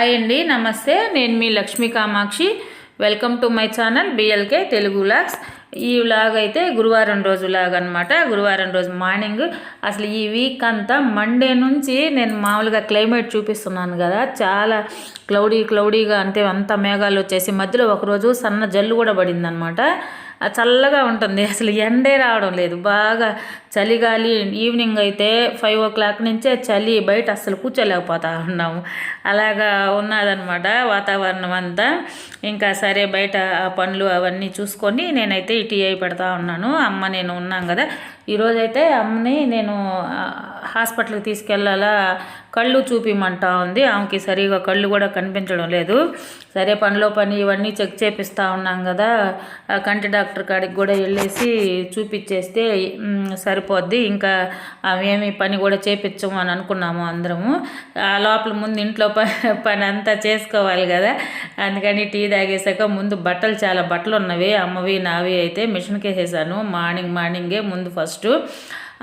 Hi అండి, నమస్తే. నేను మీ Lakshmi Kamakshi. Welcome to my channel BLK Telugu vlogs. ఈ వ్లాగ్ అయితే గురువారం రోజు వ్లాగ్ అనమాట. గురువారం రోజు మార్నింగ్. అసలు ఈ వీక్ అంతా మండే నుంచి నేను మామూలుగా క్లైమేట్ చూపిస్తున్నాను కదా, చాలా క్లౌడీగా, అంటే అంత మేఘాలు వచ్చేసి మధ్యలో ఒకరోజు సన్న జల్లు కూడా పడింది అనమాట. చల్లగా ఉంటుంది, అసలు ఎండే రావడం లేదు, బాగా చలిగాలి. ఈవినింగ్ అయితే 5 o'clock నుంచే చలి, బయట అస్సలు కూర్చోలేకపోతా ఉన్నాము. అలాగా ఉన్నదనమాట వాతావరణం అంతా. ఇంకా సరే బయట పనులు అవన్నీ చూసుకొని నేనైతే టీ పెడతా ఉన్నాను. అమ్మ నేను ఉన్నాం కదా. ఈరోజైతే అమ్మని నేను హాస్పిటల్కి తీసుకెళ్ళాలా, కళ్ళు చూపిమంటా ఉంది. ఆమెకి సరిగా కళ్ళు కూడా కనిపించడం లేదు. సరే పనిలో పని ఇవన్నీ చెక్ చేపిస్తూ ఉన్నాం కదా, కంటి డాక్టర్ కాడికి కూడా వెళ్ళేసి చూపించేస్తే సరిపోద్ది. ఇంకా ఏమి పని కూడా చేపించము అని అనుకున్నాము అందరము. ఆ లోపల ముందు ఇంట్లో పని అంతా చేసుకోవాలి కదా, అందుకని టీ తాగేసాక ముందు చాలా బట్టలు ఉన్నవి, అమ్మవి నావి అయితే మిషన్కి వేసేసాను మార్నింగే ముందు ఫస్ట్.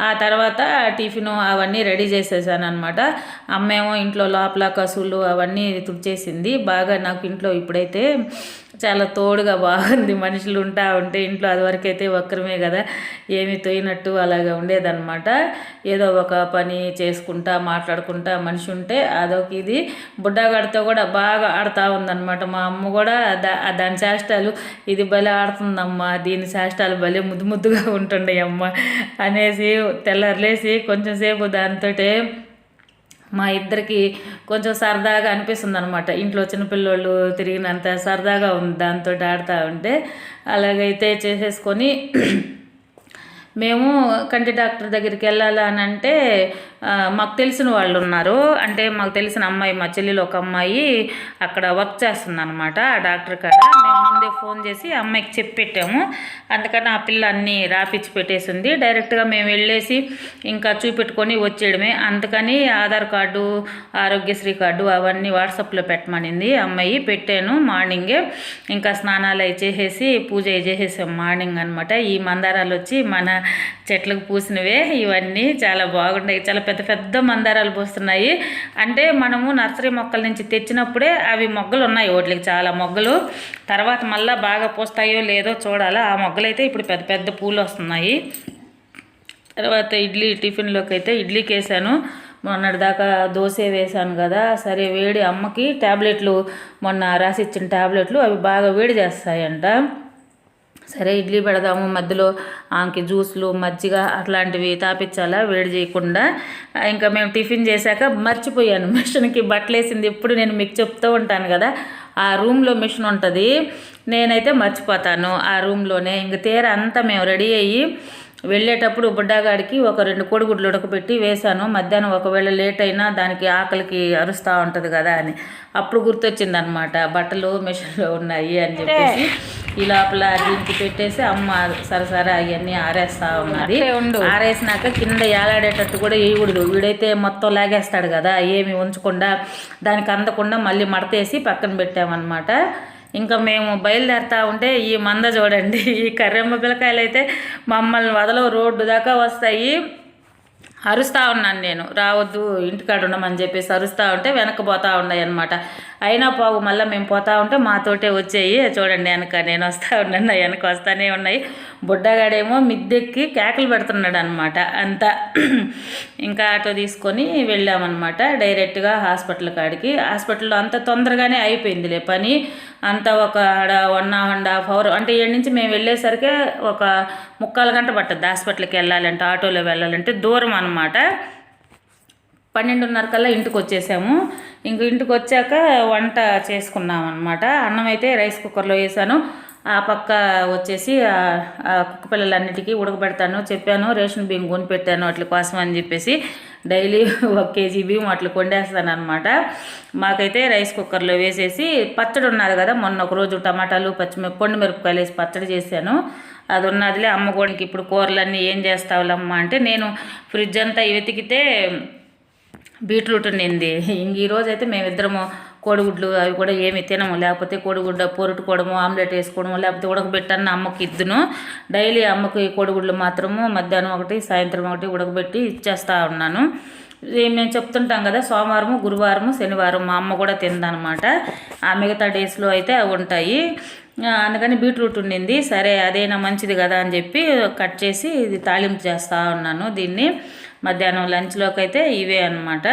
ఆ తర్వాత టిఫిన్ అవన్నీ రెడీ చేసేసాను అనమాట. అమ్మేమో ఇంట్లో లోపల కసులు అవన్నీ తుడిచేసింది బాగా. నాకు ఇంట్లో ఇప్పుడైతే చాలా తోడుగా బాగుంది. మనుషులు ఉంటా ఉంటే ఇంట్లో అదివరకైతే ఒక్కరమే కదా, ఏమి తోయినట్టు అలాగా ఉండేదన్నమాట. ఏదో ఒక పని చేసుకుంటా మాట్లాడుకుంటా మనిషి ఉంటే అదొక ఇది. బుడ్డగాడితో కూడా బాగా ఆడుతూ ఉందన్నమాట. మా అమ్మ కూడా దాని చేష్టాలు, ఇది భలే ఆడుతుందమ్మా, దీని చేష్టాలు భలే ముద్దుగా ఉంటుండే అమ్మ అనేసి తెల్లారులేసి కొంచెం సేపు దాంతో మా ఇద్దరికి కొంచెం సరదాగా అనిపిస్తుంది అనమాట. ఇంట్లో చిన్నపిల్లోళ్ళు తిరిగినంత సరదాగా ఉంది దాంతో ఆడుతూ ఉంటే. అలాగైతే చేసేసుకొని మేము కంటి డాక్టర్ దగ్గరికి వెళ్ళాలా అని అంటే మాకు తెలిసిన వాళ్ళు ఉన్నారు. అంటే మాకు తెలిసిన అమ్మాయి, మా చెల్లెలు ఒక అమ్మాయి అక్కడ వర్క్ చేస్తుంది అనమాట ఆ డాక్టర్ కాడ. మేము ముందే ఫోన్ చేసి అమ్మాయికి చెప్పి పెట్టాము. అందుకని ఆ పిల్ల అన్నీ రాపిచ్చి పెట్టేసింది. డైరెక్ట్గా మేము వెళ్ళేసి ఇంకా చూపెట్టుకొని వచ్చేయడమే. అందుకని ఆధార్ కార్డు, ఆరోగ్యశ్రీ కార్డు అవన్నీ వాట్సాప్లో పెట్టమనింది అమ్మాయి. పెట్టాను మార్నింగే. ఇంకా స్నానాలు అవి చేసేసి పూజ చేసేసాం మార్నింగ్ అనమాట. ఈ మందారాలు వచ్చి మన చెట్లకు పూసినవే. ఇవన్నీ చాలా బాగున్నాయి, చాలా పెద్ద మందారాలు పూస్తున్నాయి. అంటే మనము నర్సరీ మొక్కల నుంచి తెచ్చినప్పుడే అవి మొగ్గలు ఉన్నాయి, వాటికి చాలా మొగ్గలు. తర్వాత మళ్ళీ బాగా పూస్తాయో లేదో చూడాలా. ఆ మొగ్గలైతే ఇప్పుడు పెద్ద పూలు వస్తున్నాయి. తర్వాత టిఫిన్లోకి అయితే ఇడ్లీకి వేసాను. మొన్నటిదాకా దోశ వేసాను కదా, సరే వేడి అమ్మకి ట్యాబ్లెట్లు మొన్న రాసిచ్చిన ట్యాబ్లెట్లు అవి బాగా వేడి చేస్తాయంట. సరే ఇడ్లీ పెడదాము, మధ్యలో ఆమెకి జ్యూస్లు మజ్జిగ అట్లాంటివి తాపించాలా వేడి చేయకుండా. ఇంకా మేము టిఫిన్ చేశాక మర్చిపోయాను మిషన్కి బట్టలు వేసింది. ఎప్పుడు నేను మీకు చెప్తూ ఉంటాను కదా, ఆ రూమ్లో మిషన్ ఉంటుంది, నేనైతే మర్చిపోతాను ఆ రూమ్లోనే. ఇంక తీరా అంతా మేము రెడీ అయ్యి వెళ్ళేటప్పుడు బుడ్డగాడికి ఒక 2 కోడిగుడ్లు ఉడకబెట్టి వేశాను. మధ్యాహ్నం ఒకవేళ లేట్ అయినా దానికి ఆకలికి అరుస్తూ ఉంటుంది కదా అని అప్పుడు గుర్తొచ్చిందనమాట, బట్టలు మిషన్లో ఉన్నాయి అని చెప్పేసి ఈ లోపల దీనికి పెట్టేసి అమ్మ సరసరా అవన్నీ ఆరేస్తూ ఉన్నది. ఆరేసినాక కింద ఏలాడేటట్టు కూడా వేయకూడదు, వీడైతే మొత్తం లాగేస్తాడు కదా, ఏమి ఉంచకుండా దానికి అందకుండా మళ్ళీ మడతేసి పక్కన పెట్టామన్నమాట. ఇంకా మేము బయలుదేరుతూ ఉంటే ఈ మంద చూడండి, ఈ కర్రెమ్మ పిల్లకాయలు అయితే మమ్మల్ని వదలవు, రోడ్డు దాకా వస్తాయి. అరుస్తూ ఉన్నాను నేను, రావద్దు ఇంటికాడ ఉండమని చెప్పేసి అరుస్తూ ఉంటే వెనక్కి పోతూ ఉన్నాయి అనమాట. అయినా పోగు మళ్ళీ మేము పోతూ ఉంటే మాతోటే వచ్చాయి. చూడండి వెనక నేను వస్తూ ఉన్నాను, వెనక వస్తూనే ఉన్నాయి. బుడ్డగాడేమో మిద్దెక్కి కేకలు పెడుతున్నాడు అనమాట అంతా. ఇంకా ఆటో తీసుకొని వెళ్ళామన్నమాట డైరెక్ట్గా హాస్పిటల్ కాడికి. హాస్పిటల్లో అంత తొందరగానే అయిపోయిందిలే పని అంతా. ఒక 1.5 hour అంటే ఏడు నుంచి మేము వెళ్ళేసరికి ఒక 3/4 గంట పట్టుద్ది హాస్పిటల్కి వెళ్ళాలంటే, ఆటోలో వెళ్ళాలంటే దూరం అనమాట. 12:30 కల్లా ఇంటికి వచ్చేసాము. ఇంక ఇంటికి వచ్చాక వంట చేసుకున్నాం అనమాట. అన్నం అయితే రైస్ కుక్కర్లో వేసాను. ఆ పక్క వచ్చేసి కుక్క పిల్లలన్నిటికీ ఉడకబెడతాను చెప్పాను. రేషన్ బియ్యం కొని పెట్టాను వాటి కోసం అని చెప్పేసి డైలీ 1 kg బియ్యం అట్లా కొండేస్తాను అనమాట. మాకైతే రైస్ కుక్కర్లో వేసేసి పచ్చడి ఉన్నది కదా, మొన్న ఒకరోజు టమాటాలు పొండు మిరపకాయలు వేసి పచ్చడి చేశాను, అది ఉన్నదిలే. అమ్మ కూడా ఇప్పుడు కూరలన్నీ ఏం చేస్తావులమ్మ అంటే, నేను ఫ్రిడ్జ్ అంతా వెతికితే బీట్రూట్ ఉండింది. ఇంక ఈరోజు అయితే మేమిద్దరము కోడిగుడ్లు అవి కూడా ఏమి తినము, లేకపోతే కోడిగుడ్డ పొరుటుకోవడము, ఆమ్లెట్ వేసుకోవడము, లేకపోతే ఉడకబెట్టన్న అమ్మకి ఇద్దును. డైలీ అమ్మకి కోడిగుడ్లు మాత్రము మధ్యాహ్నం ఒకటి సాయంత్రం ఒకటి ఉడకబెట్టి ఇచ్చేస్తూ ఉన్నాను. మేము చెప్తుంటాం కదా, సోమవారము, గురువారము, శనివారం మా అమ్మ కూడా తిందనమాట. ఆ మిగతా డేస్లో అయితే అవి ఉంటాయి. అందుకని బీట్రూట్ ఉండింది, సరే అదైనా మంచిది కదా అని చెప్పి కట్ చేసి ఇది తాలింపు చేస్తూ ఉన్నాను. దీన్ని మధ్యాహ్నం లంచ్లోకి అయితే ఇవే అన్నమాట.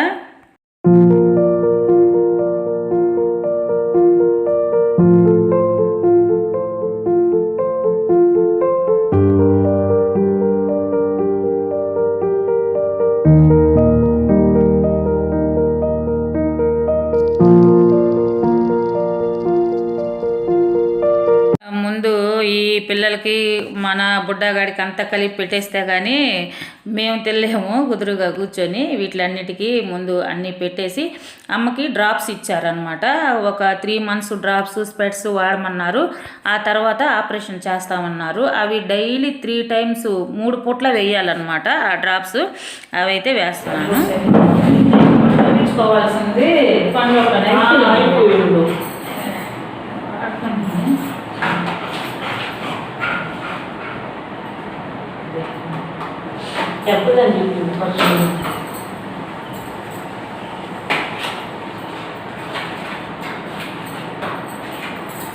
ముందు ఈ పిల్లలకి మన బుడ్డగాడికి అంతా కలిపి పెట్టేస్తే కానీ మేము తెలియము. కుదురుగా కూర్చొని వీటిలన్నిటికీ ముందు అన్నీ పెట్టేసి అమ్మకి డ్రాప్స్ ఇచ్చారనమాట. ఒక 3 months డ్రాప్స్, స్పెట్స్ వాడమన్నారు. ఆ తర్వాత ఆపరేషన్ చేస్తామన్నారు. అవి డైలీ 3 times 3 పూట్ల వేయాలన్నమాట ఆ డ్రాప్స్. అవి అయితే వేస్తున్నాను. తీసుకోవాల్సింది పనులు చెప్పుదండి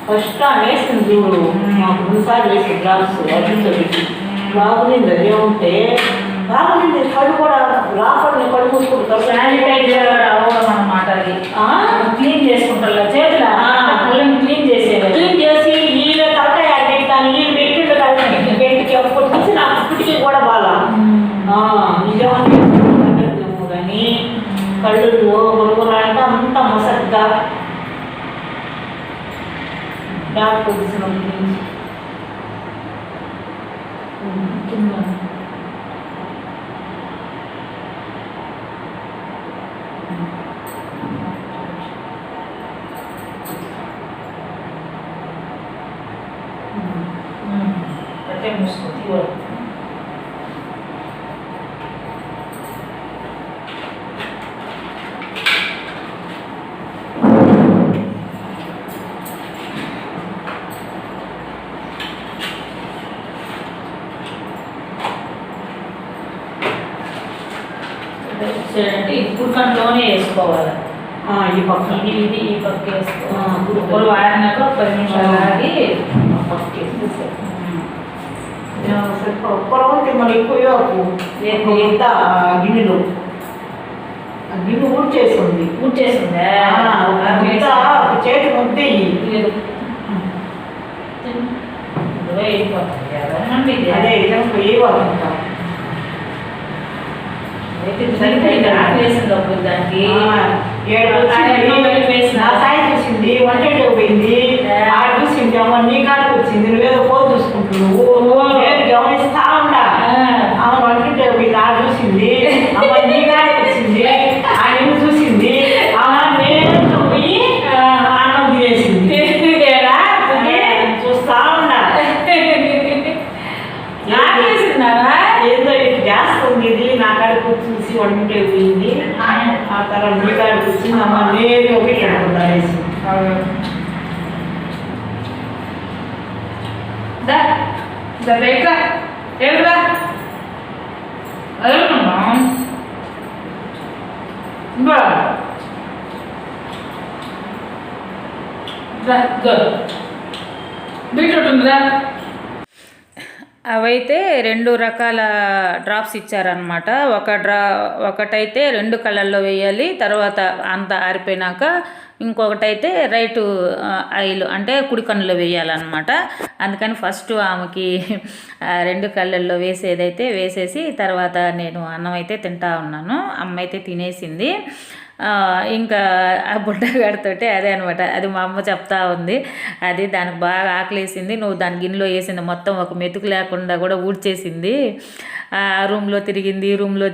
ఫస్ట్ వేసింది చూడు, మాకు 2 సార్లు వేసి గ్లాస్ పెట్టి బాగుంది. అదే ఉంటే బాగుంది. కళ్ళు కూడా లోపల కళ్ళు మూసుకుంటారు. శానిటైజర్ అవ్వడం అన్నమాట. అది క్లీన్ చేసుకుంటారు చేతుల క్లీన్ చేసి నీళ్ళు తలకాయ పెట్టాను. నీళ్ళు పెట్టిండు కదా బెడ్కి అప్పటి నుంచి నాకు ఇప్పటికీ కూడా బాగా నిజమేమో కానీ కళ్ళు గొడవలు అంటే అంత మసగ్గా డాక్టర్ మూసుకుంది. అంటే ఇప్పుడు కంట్లోనే వేసుకోవాలి. ఈ పక్క ఇది ఈ పక్క వేసుకోవాలి. వాడినాక 10 నిమిషాలు ఆగి పక్క వేసేసి పొరవంతి మన ఎక్కువ ఎంత గిన్నెలు గిన్నె ఊడ్చేస్తుంది. చేతి ముద్దే అదే వేయకుండా దానికి సాయి చూసింది, వంటకి పోయింది, ఆడ చూసింది. అమ్మ నీ కాడికి వచ్చింది, నువ్వేదో పోదు చూసుకుంటున్నావు, గమనిస్తా ఉంటా. ఆమె వంటకి పోయింది, ఆడ చూసింది. అమ్మ నీ కాడికి వచ్చింది, ఆ నిన్ను చూసింది. నేను పోయి అన్నం తినేసింది. చూస్తా ఉన్నా ఏదో ఇటు చేస్తుంది. ఇది నా కాడికి చూసి వంటే పోయింది. ఆ తర్వాత నీ కాడికి వచ్చింది. అమ్మ నేను ఒకటి అనుకుంటానేసి బీట్రూట్ ఉందా? అవైతే 2 రకాల డ్రాప్స్ ఇచ్చారనమాట. ఒకటైతే 2 కళ్ళల్లో వేయాలి, తర్వాత అంత ఆరిపోయినాక ఇంకొకటైతే రైట్ ఐలు అంటే కుడి కన్నులో వేయాలన్నమాట. అందుకని ఫస్ట్ ఆమెకి 2 కళ్ళల్లో వేసేదైతే వేసేసి తర్వాత నేను అన్నం అయితే తింటా ఉన్నాను. అమ్మ అయితే తినేసింది. ఇంకా ఆ బుడ్డగాడితో అదే అనమాట. అది మా అమ్మ చెప్తా ఉంది. అది దానికి బాగా ఆకలేసింది, నువ్వు దాని గిన్నెలో వేసింది మొత్తం ఒక మెతుకు లేకుండా కూడా ఊడ్చేసింది. రూమ్లో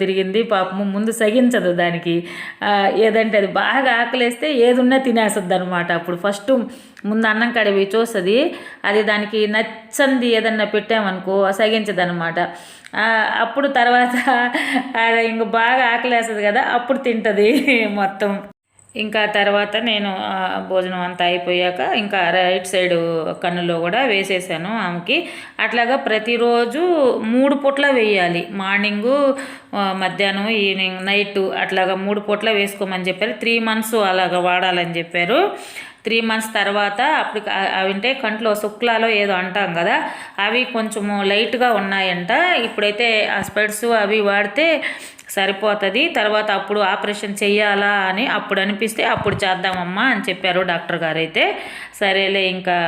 తిరిగింది. పాపము ముందు సగించదు దానికి. ఏదంటే అది బాగా ఆకలేస్తే ఏదున్నా తినేస్తుంది అనమాట. అప్పుడు ఫస్ట్ ముందు అన్నం కడివి చూస్తుంది. అది దానికి నచ్చంది ఏదన్నా పెట్టామనుకో సగించదు అనమాట. అప్పుడు తర్వాత ఇంక బాగా ఆకలేస్తుంది కదా, అప్పుడు తింటుంది మొత్తం. ఇంకా తర్వాత నేను భోజనం అంతా అయిపోయాక ఇంకా రైట్ సైడ్ కన్నులో కూడా వేసేసాను ఆమెకి. అట్లాగా ప్రతిరోజు 3 పూట్ల వేయాలి, మార్నింగు, మధ్యాహ్నం, ఈవినింగ్, నైట్ అట్లాగా 3 పూట్ల వేసుకోమని చెప్పారు. 3 months అలాగా వాడాలని చెప్పారు. 3 months తర్వాత అప్పుడు అవింటే కంట్లో శుక్లాలో ఏదో అంటాం కదా, అవి కొంచెము లైట్గా ఉన్నాయంట. ఇప్పుడైతే ఆ స్పెడ్స్ అవి వాడితే సరిపోతుంది, తర్వాత అప్పుడు ఆపరేషన్ చెయ్యాలా అని అప్పుడు అనిపిస్తే అప్పుడు చేద్దామమ్మా అని చెప్పారు డాక్టర్ గారు. అయితే సరేలే ఇంకా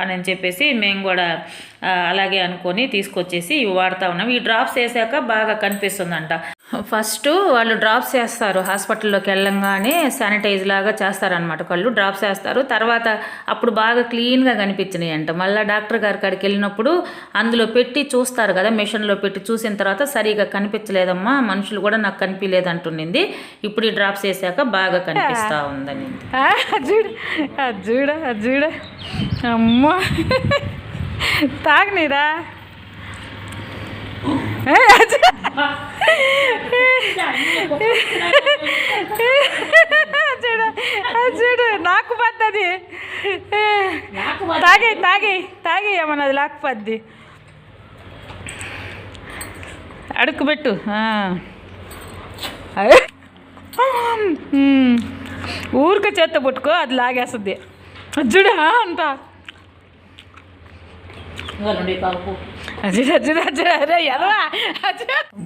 అని చెప్పేసి మేము కూడా అలాగే అనుకొని తీసుకొచ్చేసి ఇవి వాడుతూ ఉన్నాం. ఈ డ్రాప్స్ వేసాక బాగా కనిపిస్తుందంట. ఫస్ట్ వాళ్ళు డ్రాప్స్ వేస్తారు, హాస్పిటల్లోకి వెళ్ళంగానే శానిటైజ్ లాగా చేస్తారనమాట, కళ్ళు డ్రాప్స్ వేస్తారు. తర్వాత అప్పుడు బాగా క్లీన్గా కనిపించినాయి అంట. మళ్ళీ డాక్టర్ గారి కాడికి వెళ్ళినప్పుడు అందులో పెట్టి చూస్తారు కదా, మెషిన్లో పెట్టి చూసిన తర్వాత సరిగా కనిపించలేదమ్మా, మనుషులు కూడా నాకు కనిపించలేదు అంటుండింది. ఇప్పుడు ఈ డ్రాప్స్ వేసాక బాగా కనిపిస్తూ ఉందని. చూడ అమ్మా తాగనీరా చూడు నాకు పద్దది, తాగే తాగే తాగే ఏమన్నది లేకపోద్ది, అడుక్కుబెట్టు. ఊరికే చేత్తో పుట్టుకో, అది లాగేస్తుంది చూడ అంట.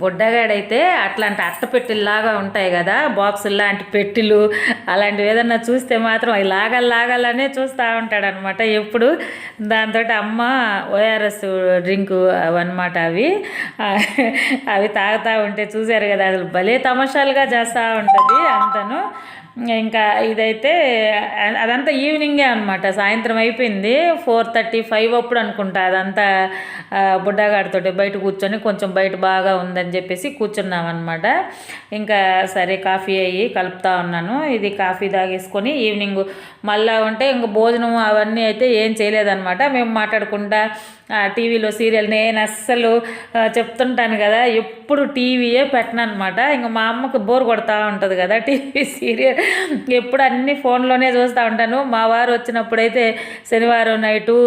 బుడ్డగాడైతే అట్లాంటి అట్టపెట్టెల్లాగా ఉంటాయి కదా, బాక్సులు లాంటి పెట్టెలు అలాంటివి ఏదన్నా చూస్తే మాత్రం అవి లాగాలనే చూస్తూ ఉంటాడు అనమాట ఎప్పుడు. దాంతో అమ్మ ఓఆర్ఎస్ డ్రింకు అవన్నమాట, అవి తాగుతూ ఉంటే చూశారు కదా, అసలు భలే తమాషాలుగా చేస్తూ ఉంటుంది అంతను. ఇంకా ఇదైతే అదంతా ఈవినింగే అనమాట, సాయంత్రం అయిపోయింది, 4:35 అప్పుడు అనుకుంటా. అదంతా బుడ్డగాడితో బయట కూర్చొని కొంచెం బయట బాగా ఉందని చెప్పేసి కూర్చున్నాం అనమాట. ఇంకా సరే కాఫీ అయ్యి కలుపుతా ఉన్నాను. ఇది కాఫీ తాగేసుకొని ఈవినింగ్ మళ్ళా ఉంటే ఇంక భోజనం అవన్నీ అయితే ఏం చేయలేదన్నమాట. మేము మాట్లాడుకుంటా టీవీలో సీరియల్, నేను అస్సలు చెప్తుంటాను కదా ఎప్పుడు టీవీయే పెట్టను అనమాట. ఇంకా మా అమ్మకు బోర్ కొడతా ఉంటుంది కదా టీవీ సీరియల్, ఎప్పుడు అన్ని ఫోన్లోనే చూస్తూ ఉంటాను. మా వారు వచ్చినప్పుడైతే శనివారం నైటు,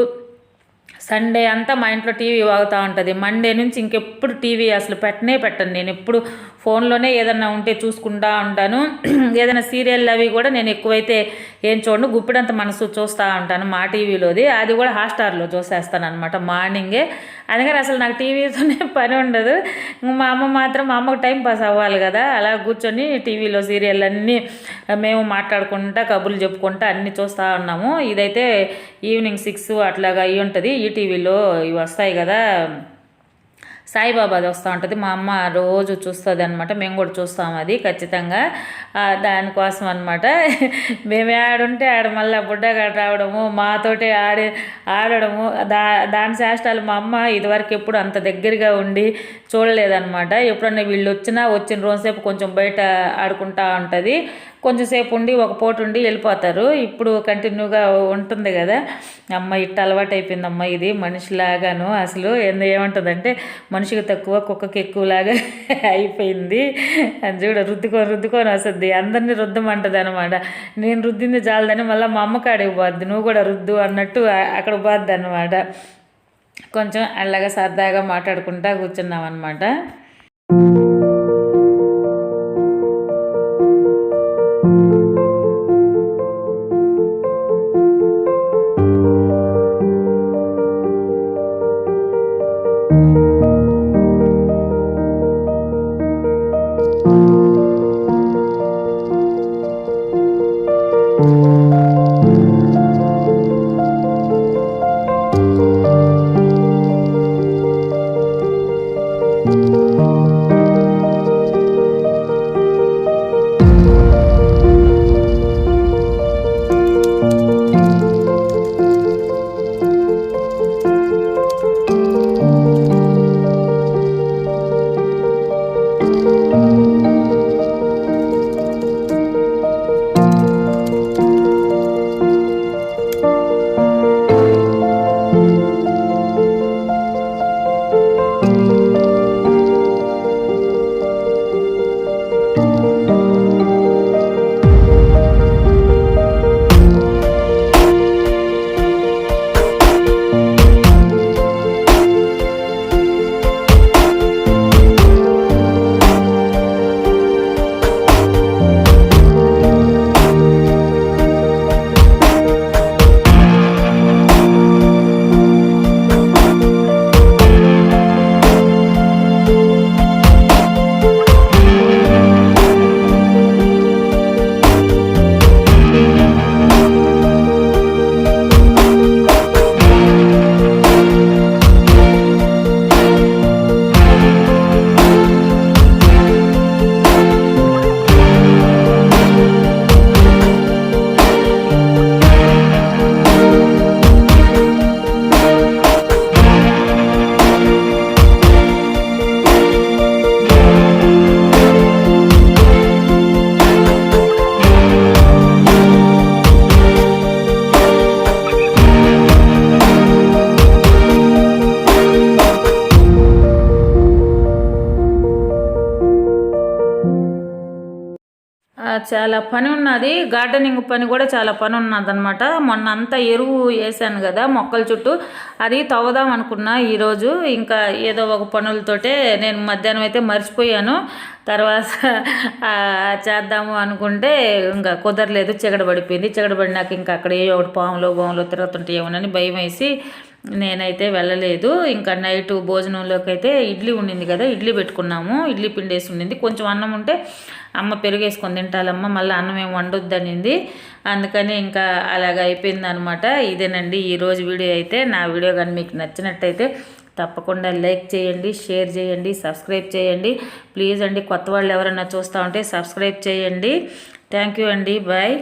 సండే అంతా మా ఇంట్లో టీవీ వాగుతూ ఉంటుంది. మండే నుంచి ఇంకెప్పుడు టీవీ అసలు పెట్టను నేను. ఎప్పుడు ఫోన్లోనే ఏదన్నా ఉంటే చూసుకుంటూ ఉంటాను. ఏదైనా సీరియల్ అవి కూడా నేను ఎక్కువైతే ఏం చూడను, గుప్పిడంత మనసు చూస్తూ ఉంటాను మా టీవీలోది, అది కూడా హాట్స్టార్లో చూసేస్తాను అనమాట మార్నింగే. అందుకని అసలు నాకు టీవీతోనే పని ఉండదు. మా అమ్మ మాత్రం, మా అమ్మకు టైం పాస్ అవ్వాలి కదా, అలా కూర్చొని టీవీలో సీరియల్ అన్నీ మేము మాట్లాడుకుంటా కబుర్లు చెప్పుకుంటా అన్నీ చూస్తూ ఉన్నాము. ఇదైతే ఈవినింగ్ 6 అట్లాగా అయ్యి ఉంటుంది. ఈటీవీలో ఇవి వస్తాయి కదా, సాయిబాబాది వస్తూ ఉంటుంది. మా అమ్మ రోజు చూస్తుంది అనమాట, మేము కూడా చూస్తాము అది ఖచ్చితంగా. దానికోసం అనమాట మేము ఆడుంటే ఆడ మళ్ళీ బుడ్డగాడు రావడము, మాతోటి ఆడడము, దాని చేష్టాలు మా అమ్మ ఇదివరకు ఎప్పుడు అంత దగ్గరగా ఉండి చూడలేదన్నమాట. ఎప్పుడన్నా వీళ్ళు వచ్చిన రోజుసేపు కొంచెం బయట ఆడుకుంటూ ఉంటుంది, కొంచెంసేపు ఉండి ఒక పూట ఉండి వెళ్ళిపోతారు. ఇప్పుడు కంటిన్యూగా ఉంటుంది కదా. అమ్మ ఇట్ట అలవాటు అయిపోయిందమ్మ ఇది మనిషిలాగాను. అసలు ఏమంటుందంటే మనిషికి తక్కువ కుక్కకి ఎక్కువలాగా అయిపోయింది అని చూడ, రుద్దుకొని వస్తుంది, అందరినీ రుద్దమంటుంది అనమాట. నేను రుద్దింది చాలదని మళ్ళీ మా అమ్మ కాడికి పోద్ది, నువ్వు కూడా రుద్దు అన్నట్టు అక్కడ పోద్ది అనమాట. కొంచెం అలాగా సరదాగా మాట్లాడుకుంటా కూర్చున్నాం అనమాట. చాలా పని ఉన్నది, గార్డెనింగ్ పని కూడా చాలా పని ఉన్నదన్నమాట. మొన్న అంతా ఎరువు వేసాను కదా మొక్కల చుట్టూ, అది తవ్వదాం అనుకున్నా ఈరోజు. ఇంకా ఏదో ఒక పనులతోటే నేను మధ్యాహ్నం అయితే మర్చిపోయాను. తర్వాత చేద్దాము అనుకుంటే ఇంకా కుదరలేదు, చిగడబడిపోయింది. చిగడబడినాక ఇంకా అక్కడ ఏ ఒకటి పాములో తిరుగుతుంటాయేమోనని భయం వేసి నేనైతే వెళ్ళలేదు. ఇంకా నైట్ భోజనంలోకి అయితే ఇడ్లీ ఉండింది కదా, ఇడ్లీ పెట్టుకున్నాము. ఇడ్లీ పిండేసి ఉండింది, కొంచెం అన్నం ఉంటే అమ్మ పెరుగేసుకొని తింటాలమ్మ, మళ్ళీ అన్నం ఏమి వండొద్దనింది. అందుకని ఇంకా అలాగ అయిపోయింది అనమాట. ఇదేనండి ఈరోజు వీడియో అయితే. నా వీడియో కానీ మీకు నచ్చినట్టయితే తప్పకుండా లైక్ చేయండి, షేర్ చేయండి, సబ్స్క్రైబ్ చేయండి ప్లీజ్ అండి. కొత్త వాళ్ళు ఎవరైనా చూస్తూ ఉంటే సబ్స్క్రైబ్ చేయండి. థ్యాంక్ యూ అండి, బాయ్.